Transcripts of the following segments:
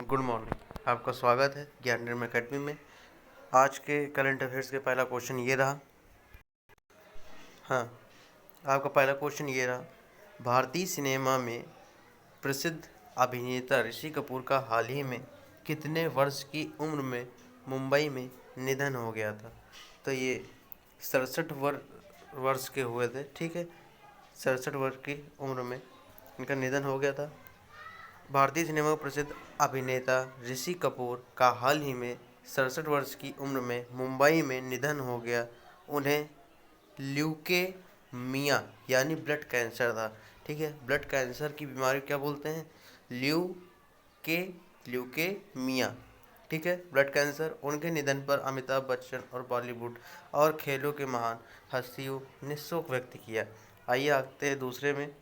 Good morning. आपका स्वागत है ज्ञान ड्रीम अकेडमी में। आज के करंट अफेयर्स के पहला क्वेश्चन ये रहा। हाँ, आपका पहला क्वेश्चन ये रहा, भारतीय सिनेमा में प्रसिद्ध अभिनेता ऋषि कपूर का हाल ही में कितने वर्ष की उम्र में मुंबई में निधन हो गया था? तो ये 67 वर्ष के हुए थे। ठीक है, 67 वर्ष की उम्र में इनका निधन हो गया था। भारतीय सिनेमा का प्रसिद्ध अभिनेता ऋषि कपूर का हाल ही में 67 वर्ष की उम्र में मुंबई में निधन हो गया। उन्हें ल्यूकेमिया यानी ब्लड कैंसर था। ठीक है, ब्लड कैंसर की बीमारी क्या बोलते हैं? ल्यूकेमिया। ठीक है, ब्लड कैंसर। उनके निधन पर अमिताभ बच्चन और बॉलीवुड और खेलों के महान हस्तियों ने शोक व्यक्त किया। आइए आते हैं दूसरे में।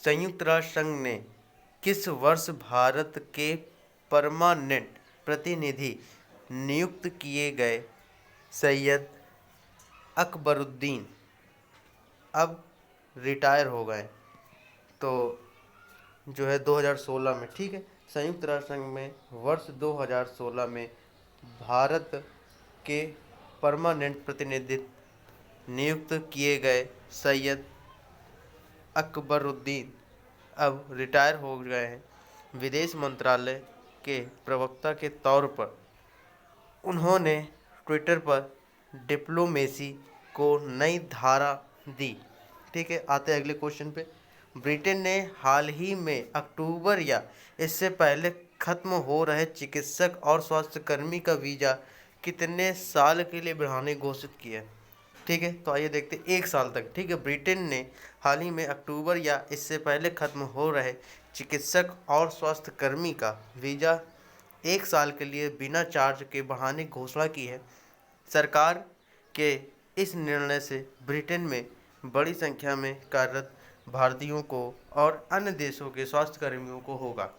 संयुक्त राष्ट्र संघ ने किस वर्ष भारत के परमानेंट प्रतिनिधि नियुक्त किए गए सैयद अकबरुद्दीन अब रिटायर हो गए? तो जो है 2016 में। ठीक है, संयुक्त राष्ट्र संघ में वर्ष 2016 में भारत के परमानेंट प्रतिनिधि नियुक्त किए गए सैयद अकबरुद्दीन अब रिटायर हो गए हैं। विदेश मंत्रालय के प्रवक्ता के तौर पर उन्होंने ट्विटर पर डिप्लोमेसी को नई धारा दी। ठीक है, आते हैं अगले क्वेश्चन पे। ब्रिटेन ने हाल ही में अक्टूबर या इससे पहले खत्म हो रहे चिकित्सक और स्वास्थ्यकर्मी का वीज़ा कितने साल के लिए बढ़ाने घोषित किया? ठीक है, तो आइए देखते हैं 1 साल तक। ठीक है, ब्रिटेन ने हाल ही में अक्टूबर या इससे पहले खत्म हो रहे चिकित्सक और स्वास्थ्यकर्मी का वीज़ा 1 साल के लिए बिना चार्ज के बढ़ाने की घोषणा की है। सरकार के इस निर्णय से ब्रिटेन में बड़ी संख्या में कार्यरत भारतीयों को और अन्य देशों के स्वास्थ्यकर्मियों को होगा।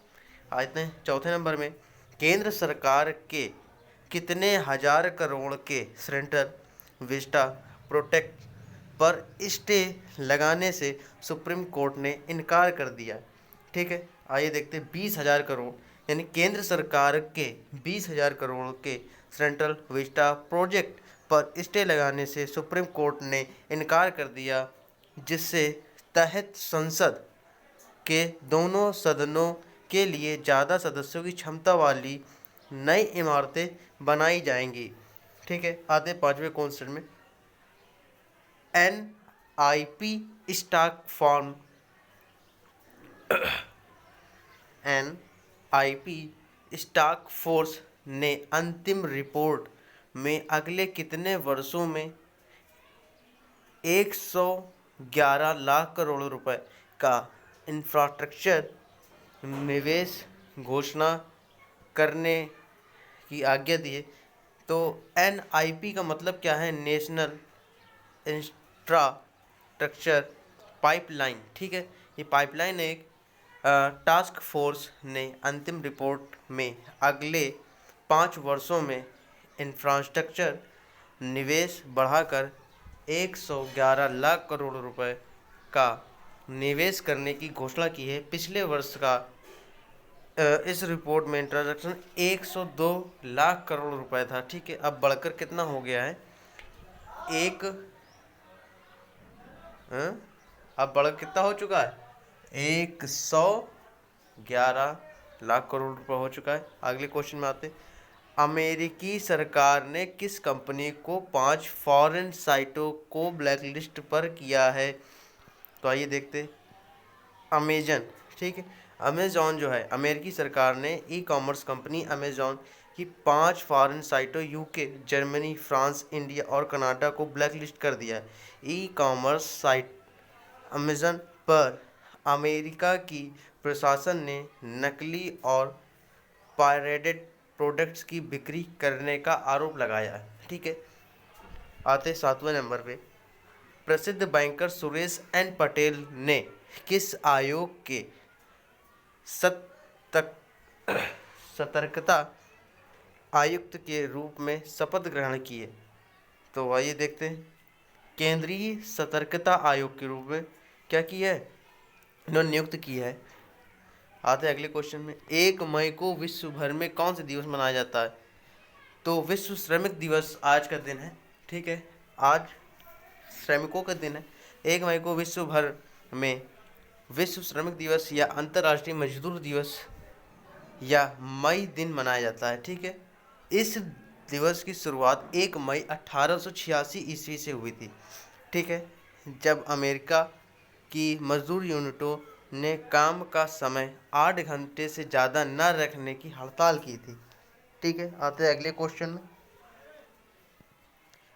आते हैं चौथे नंबर में। केंद्र सरकार के कितने हजार करोड़ के सेंट्रल विस्टा प्रोटेक्ट पर स्टे लगाने से सुप्रीम कोर्ट ने इनकार कर दिया? ठीक है, आइए देखते हैं 20,000 करोड़ यानी केंद्र सरकार के 20,000 करोड़ के सेंट्रल विस्टा प्रोजेक्ट पर स्टे लगाने से सुप्रीम कोर्ट ने इनकार कर दिया, जिससे तहत संसद के दोनों सदनों के लिए ज़्यादा सदस्यों की क्षमता वाली नई इमारतें बनाई जाएंगी। ठीक है, आते पांचवें क्वेश्चन में। NIP stock form NIP stock force ने अंतिम रिपोर्ट में अगले कितने वर्षों में 111 लाख करोड़ रुपए का इंफ्रास्ट्रक्चर निवेश घोषणा करने की आज्ञा दी है? तो NIP का मतलब क्या है? National infrastructure pipeline. ठीक है, ये पाइपलाइन एक टास्क फोर्स ने अंतिम रिपोर्ट में अगले 5 वर्षों में इंफ्रास्ट्रक्चर निवेश बढ़ाकर 111 लाख करोड़ रुपए का निवेश करने की घोषणा की है। पिछले वर्ष का इस रिपोर्ट में इंट्रोडक्शन 102 लाख करोड़ रुपए था। ठीक है, अब बढ़कर कितना हो गया है? अब बढ़कर कितना हो चुका है? 111 लाख करोड़ रुपए हो चुका है। अगले क्वेश्चन में आते। अमेरिकी सरकार ने किस कंपनी को 5 फॉरेन साइटों को ब्लैकलिस्ट पर किया है? तो आइए देखते। अमेजन। ठीक है, अमेजॉन जो है, अमेरिकी सरकार ने ई कॉमर्स कंपनी अमेजॉन की 5 फॉरेन साइटों यूके, जर्मनी, फ्रांस, इंडिया और कनाडा को ब्लैकलिस्ट कर दिया है। ई कॉमर्स साइट अमेजन पर अमेरिका की प्रशासन ने नकली और पायरेटेड प्रोडक्ट्स की बिक्री करने का आरोप लगाया है। ठीक है, आते 7वें नंबर पे। प्रसिद्ध बैंकर सुरेश एन पटेल ने किस आयोग के सतर्कता आयुक्त के रूप में शपथ ग्रहण की है? तो आइए देखते हैं। केंद्रीय सतर्कता आयोग के रूप में क्या किया है? इन्होंने नियुक्त की है। आते हैं अगले क्वेश्चन में। 1 मई को विश्व भर में कौन सा दिवस मनाया जाता है? तो विश्व श्रमिक दिवस आज का दिन है। ठीक है, आज श्रमिकों का दिन है। 1 मई को विश्व भर में विश्व श्रमिक दिवस या अंतर्राष्ट्रीय मजदूर दिवस या मई दिन मनाया जाता है। ठीक है, इस दिवस की शुरुआत 1 मई 1886 ईस्वी से हुई थी। ठीक है, जब अमेरिका की मजदूर यूनिटों ने काम का समय 8 घंटे से ज़्यादा न रखने की हड़ताल की थी। ठीक है, आते हैं अगले क्वेश्चन में।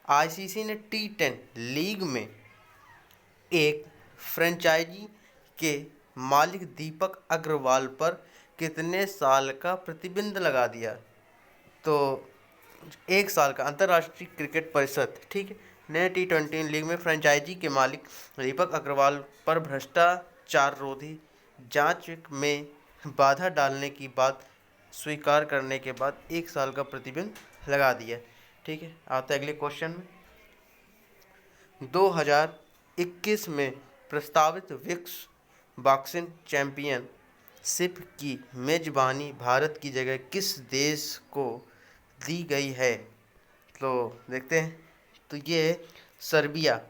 आईसीसी ने T10 लीग में एक फ्रेंचाइजी के मालिक दीपक अग्रवाल पर कितने साल का प्रतिबंध लगा दिया? तो 1 साल का। अंतर्राष्ट्रीय क्रिकेट परिषद, ठीक है, ने T20 लीग में फ्रेंचाइजी के मालिक दीपक अग्रवाल पर भ्रष्टाचार रोधी जांच में बाधा डालने की बात स्वीकार करने के बाद 1 साल का प्रतिबंध लगा दिया। ठीक है, आते अगले क्वेश्चन में। 2021 में प्रस्तावित विश्व बॉक्सिंग चैंपियनशिप की मेजबानी भारत की जगह किस देश को दी गई है? तो देखते हैं, तो ये है सर्बिया।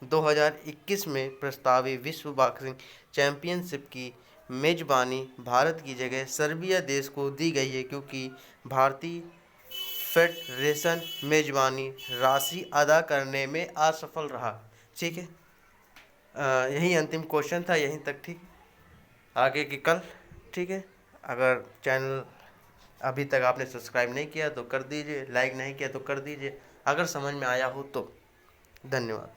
2021 में प्रस्तावित विश्व बॉक्सिंग चैंपियनशिप की मेजबानी भारत की जगह सर्बिया देश को दी गई है, क्योंकि भारतीय फेडरेशन मेजबानी राशि अदा करने में असफल रहा। ठीक है, यही अंतिम क्वेश्चन था, यहीं तक। ठीक, आगे की कल। ठीक है, अगर चैनल अभी तक आपने सब्सक्राइब नहीं किया तो कर दीजिए, लाइक नहीं किया तो कर दीजिए। अगर समझ में आया हो तो धन्यवाद।